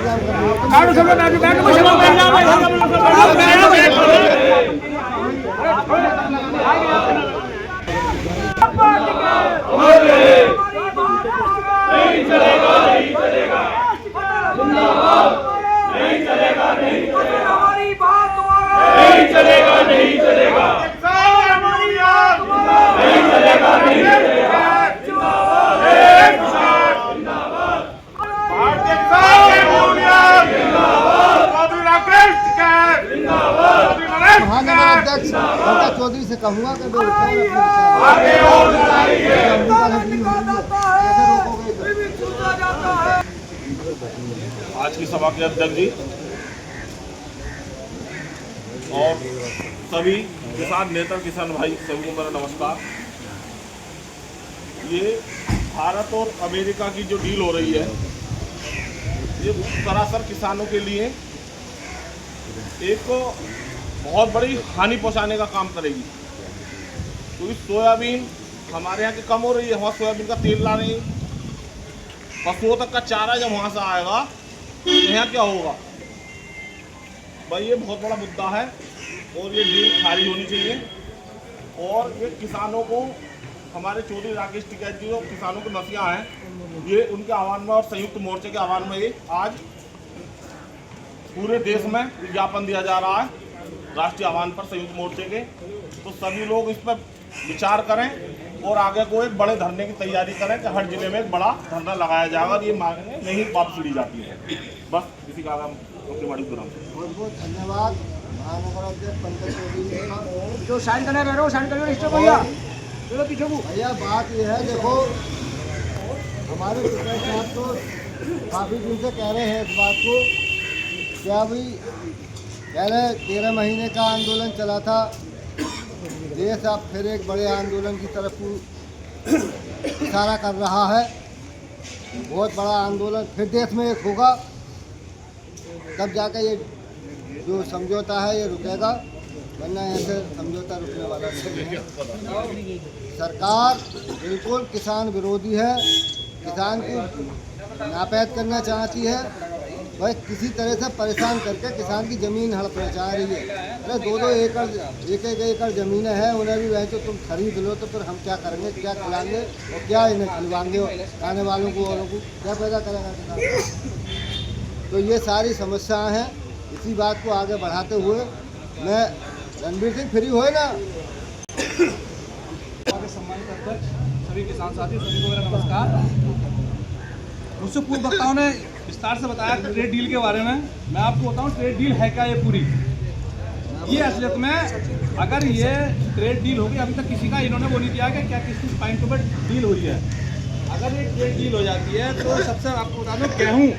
नहीं चलेगा, नहीं चलेगा, जिंदाबाद, नहीं चलेगा, नहीं चलेगा, हमारी बात नहीं चलेगा, नहीं चलेगा, नहीं चलेगा, नहीं चलेगा, जिंदाबाद, जिंदाबाद, भारतीय किसान यूनियन जिंदाबाद, चौधरी राकेश टिकैत जिंदाबाद, महानगर अध्यक्ष पंकज चौधरी से कहूँगा कि आगे और लड़ाइए। आज की सभा के अध्यक्ष जी और सभी किसान नेता किसान भाई सभी को मेरा नमस्कार। ये भारत और अमेरिका की जो डील हो रही है ये सरासर किसानों के लिए एक बहुत बड़ी हानि पहुंचाने का काम करेगी, क्योंकि सोयाबीन हमारे यहाँ की कम हो रही है, वहाँ सोयाबीन का तेल ला रही है, पशुओं तक का चारा जब वहाँ से आएगा तो यहाँ क्या होगा भाई। ये बहुत बड़ा मुद्दा है और ये डील खारिज होनी चाहिए। और ये किसानों को हमारे चौधरी राकेश टिकैत जी और किसानों के नसिया हैं, ये उनके आह्वान में और संयुक्त मोर्चे के आह्वान में ये आज पूरे देश में विज्ञापन दिया जा रहा है राष्ट्रीय आह्वान पर संयुक्त मोर्चे के। तो सभी लोग इस पर विचार करें और आगे को एक बड़े धरने की तैयारी करें कि हर जिले में एक बड़ा धरना लगाया जाएगा और ये मांगे नहीं वापस ली जाती है। बस इसी का नाम बहुत बहुत धन्यवाद महानगर अध्यक्ष पंकज चौधरी। जो साइन करने रह रहे हो साइन करिए स्टॉप भैया, चलो पीछे को भैया बात यह है, देखो हमारे टिकैत साहब तो काफ़ी दिन से कह रहे हैं इस बात को, क्या भाई पहले 13 महीने का आंदोलन चला था, देश अब फिर एक बड़े आंदोलन की तरफ इशारा कर रहा है। बहुत बड़ा आंदोलन फिर देश में एक होगा, तब जाकर ये जो समझौता है ये रुकेगा, वरना ऐसे समझौता रुकने वाला नहीं है। सरकार बिल्कुल किसान विरोधी है, किसान को नापैद करना चाहती है, वह किसी तरह से परेशान करके किसान की ज़मीन हड़पना चाह रही है। अरे 2-2 एकड़ 1-1 एकड़ ज़मीनें हैं, उन्हें भी वह तो तुम खरीद लो तो फिर हम क्या करेंगे, क्या खिलाएंगे और क्या इन्हें खिलवाएंगे, खाने वालों को औरों को क्या पैदा करेगा किसान। तो ये सारी समस्याएं हैं। इसी बात को आगे बढ़ाते हुए मैं रणबीर सिंह फ्री होए ना सम्मानित अध्यक्ष, सभी किसान साथी, सभी को मेरा नमस्कार। मुझसे पूर्व वक्ताओं ने विस्तार से बताया ट्रेड डील के बारे में। मैं आपको बताऊं ट्रेड डील है क्या। ये पूरी ये असलियत में अगर ये ट्रेड डील होगी, अभी तक किसी का इन्होंने वो नहीं दिया कि क्या किस पॉइंट पर डील हुई है। अगर ये ट्रेड डील हो जाती है तो सबसे आपको बता दो, गेहूँ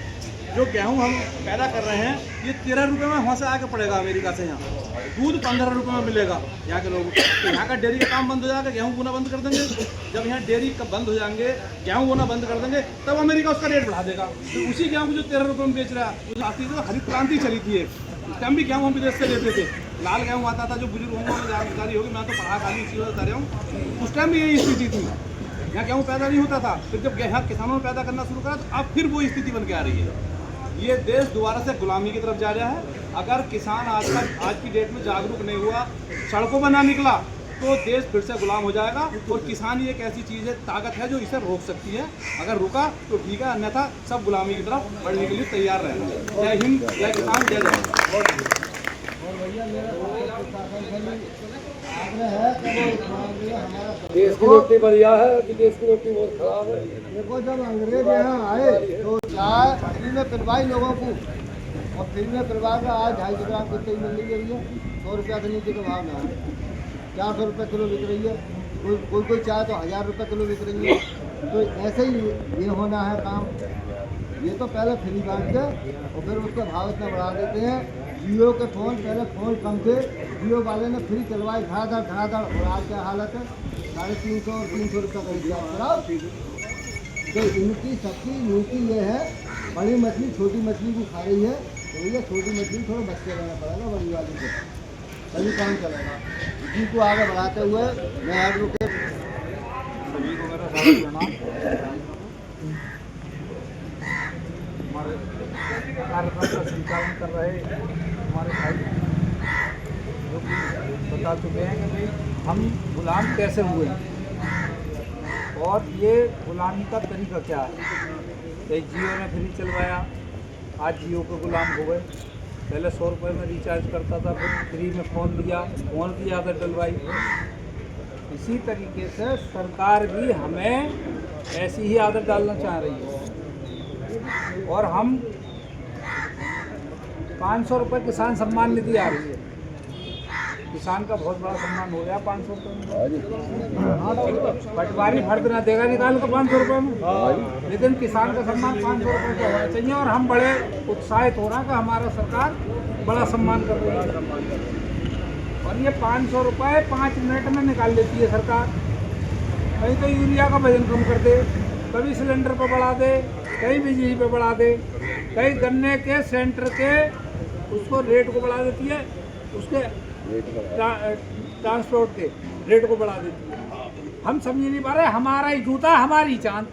जो गेहूँ हम पैदा कर रहे हैं ये 13 रुपये में वहाँ से आके पड़ेगा अमेरिका से। यहाँ दूध 15 रुपये में मिलेगा यहाँ के लोगों को। तो यहाँ का डेयरी का काम बंद हो जाएगा, गेहूँ बोना बंद कर देंगे। जब यहाँ डेयरी का बंद हो जाएंगे, गेहूँ बोना बंद कर देंगे, तब अमेरिका उसका रेट बढ़ा देगा। तो उसी गेहूँ को जो 13 रुपये में बेच रहा है, उस आती तो हरित क्रांति चली थी। उस टाइम भी गेहूँ हम विदेश से लेते थे, लाल गेहूँ आता था। जो बुजुर्ग होंगे उन्हें जानकारी होगी, मैं तो पढ़ा खाली इसी बता रहा हूँ। उस टाइम भी यही स्थिति थी, यहाँ गेहूँ पैदा नहीं होता था। फिर जब यहाँ किसानों ने पैदा करना शुरू करा तो अब फिर वो स्थिति बन के आ रही है। ये देश दोबारा से गुलामी की तरफ जा रहा है। अगर किसान आज की डेट में जागरूक नहीं हुआ, सड़कों पर ना निकला, तो देश फिर से गुलाम हो जाएगा। और किसान ही एक ऐसी चीज़ है, ताकत है जो इसे रोक सकती है। अगर रुका तो ठीक है, अन्यथा सब गुलामी की तरफ बढ़ने के लिए तैयार रहना। जय हिंद, जय किसान, जय जवान। देश की रोटी बढ़िया है कि देश की रोटी बहुत खराब है। देखो जब अंग्रेज यहाँ आए तो चाय फ्री में पिलवाई लोगों को, और फ्री में पिलवा कर आज 250 ग्राम की तेल मिल रही है 100 रुपया से नीचे का भाव में 400 रुपये किलो बिक रही है। कोई चाय तो 1000 रुपये किलो बिक रही है। तो ऐसे ही ये होना है काम। ये तो पहले फ्री बांट के और फिर उसका भाव इतना बढ़ा देते हैं। जियो के फ़ोन पहले फ़ोन कम थे, जियो वाले ने फ्री चलवाए धड़ाधड़, और आज क्या हालत है 350 और 300 रुपये का रिचार्ज कराओ। तो इनकी सबकी नीति ये है, बड़ी मछली छोटी मछली को खा रही है, तो ये छोटी मछली थोड़ा बच के रहना पड़ेगा बड़ी वाली से, तभी काम चलेगा। इसी को आगे बढ़ाते हुए मैं एडवोकेट सभी को मेरा स्वागत करना। हमारे कार्यक्रम का संचालन कर रहे हमारे भाई जो कि बता चुके हैं कि भाई हम गुलाम कैसे हुए और ये गुलामी का तरीका क्या है। कई जियो ने फ्री चलवाया, आज जियो के गुलाम हो गए। पहले 100 रुपये में रिचार्ज करता था, फिर फ्री में फ़ोन की आदत डलवाई। इसी तरीके से सरकार भी हमें ऐसी ही आदत डालना चाह रही है और हम 500 रुपये किसान सम्मान निधि आ रही है। किसान का बहुत बड़ा सम्मान हो गया 500 रुपये। पटवारी फर्द ना देगा निकाल कर 500 रुपये में, लेकिन किसान का सम्मान 500 रुपये का होना चाहिए। और हम बड़े उत्साहित हो रहे हैं कि हमारा सरकार बड़ा सम्मान कर रही है। और ये 500 रुपये 5 मिनट में निकाल लेती है सरकार। कहीं तो यूरिया का वजन कम कर दे, कभी सिलेंडर पर बढ़ा दे, कहीं बिजली पे बढ़ा दे, कहीं गन्ने के सेंटर के उसको रेट को बढ़ा देती है, उसके ट्रांसपोर्ट के रेट को बढ़ा देती है। हम समझ नहीं पा रहे, हमारा ही जूता हमारी चांद।